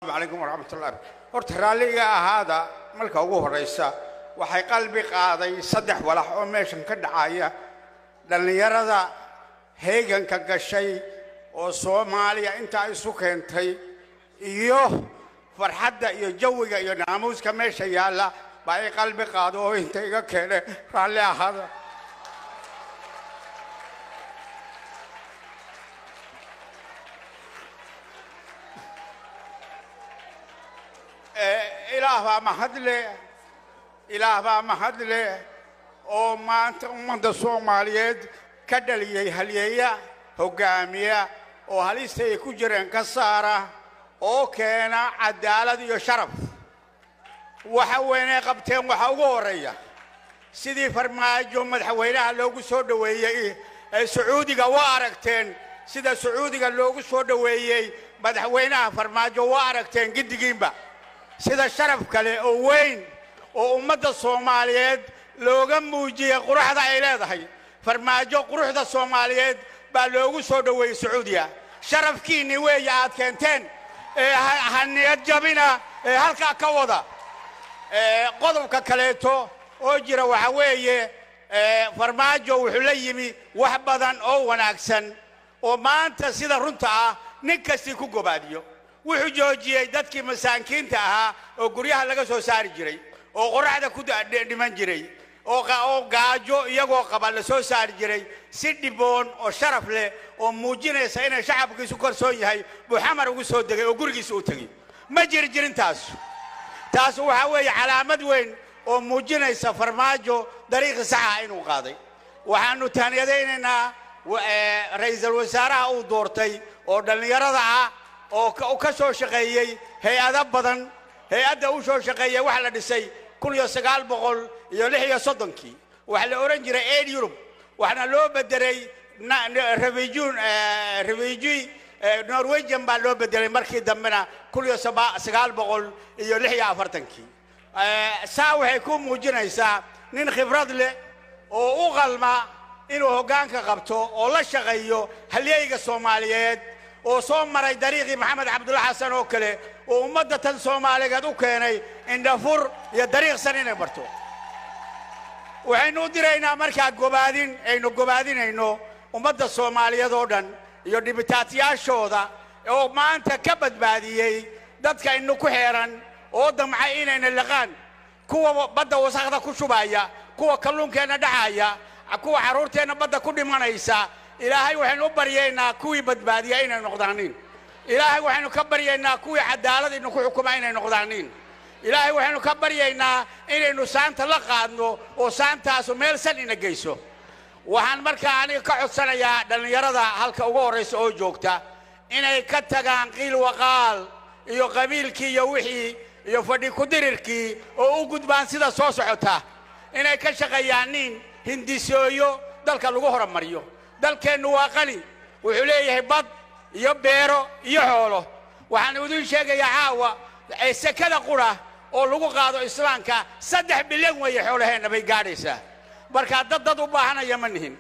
عليكم ورحمة الله. horta raaliga ahaada marka ugu horeysa waxay qalbi qaaday saddex walax oo meeshan ka dhacaya dhalinyarada heeganka gashay oo Soomaaliya inta isu keentay iyo farxadda iyo jawiga iyo naamuuska meesha yaala bay qalbi qaado oo inta iga keenay raali ahaada إله ما هدله أو ما أنت الصوماليات كدلية هلية هجامية أو هليس يكجرن كسارة أو كان عدالة يشرف وحوينا قبتين وحورية سيدي فرماجو مدحوينا لوجو سودوية السعودي جواركتين سيدا السعودي لوجو سودوية مدحوينا فرماجو واركتين قد جيمبا سيدا الشرف كله وين وأمة الصوماليات لوجا موجية قروحة عيلة هاي فرماجو قروحة الصوماليات باللوجو سودوي سعودية شرف كيني وياات كنتين هنيت جبنا هالك كوضة قدم ككليتو أجرا وحويه فرماجو وحليمي وحبذا أو وناكسن وما أنت سيدا رنتا نكسي كوكو باديو وحجوجي دتكي مساكين تاها وقريها لغا سو ساري جري oo qorraxda ku dhiman jiray oo gaajo iyagoo qaba la soo saar jiray si dhiboon oo sharaf leh oo muujinaysa in shacabkiisu korsoon yahay Muhammad ugu soo degay oo gurigiisa u tagay ma jirin taas waxa weeye calaamad weyn oo muujinaysa farmaajo dariiq sax ah inuu qaaday waxaanu taaniyadeenaa ra'iisul wasaaraha uu doortay oo dhalinyarada ah oo ka soo shaqeeyay hay'ado badan hay'adda uu soo shaqeeyay waxa la dhisay 1936 waxa la oran jiray Aid Europe waxna loo bedelay refugee Norwegian baa loo bedelay markii dambena 1946 saa waxay ku muujinaysaa nin khibrad leh oo u qalma inuu hoggaanka qabto oo la shaqeeyo halyeyga Soomaaliyeed oo soo maray dariiqi Maxamed Cabdulla Xasan oo kale oo ummadda tan Soomaaliyeed u keenay indhafur iyo dariiq sanina barto waxaynu diraynaa markaa gobaadinayno ummadda Soomaaliyeed oo dhan iyo dibitaatiyashooda oo maanta ka badbaadiyay dadka inuu ku xeeran oo damcay inayna laqaan kuwa badda wasaqda ku shubaya kuwa kalluunkeena dhacaya kuwa caruurteena badda ku dhimanaysa ilaahay waxaanu baryeynaa kuwii badbaadiya inay noqdaanin ilaahay waxaanu ka baryeynaa kuwii cadaalad inuu ku xukumaa inay noqdaanin ilaahay waxaanu ka baryeynaa inaynu saanta la qaadno oo saantaas meel san ina geyso waxaan markaa aniga ka codsanayaa dhalinyarada halka ugu horeysa oo joogta inay ka tagaan qiil waqaal iyo qabiilkii iyo wixii iyo fadhi ku dirirkii oo u gudbaan sida soo socota inay ka shaqeeyaan hindisooyo dalka lagu horumariyo dalkeenu waa qali wuxuu leeyahay bad iyo beero iyo xoolo waxaan idin sheegayaa caawa sekada qura oo lagu qaado islaamka 3 bilyan way xoolaheena bay gaadhaysaa marka dad u baahanaya ma nihin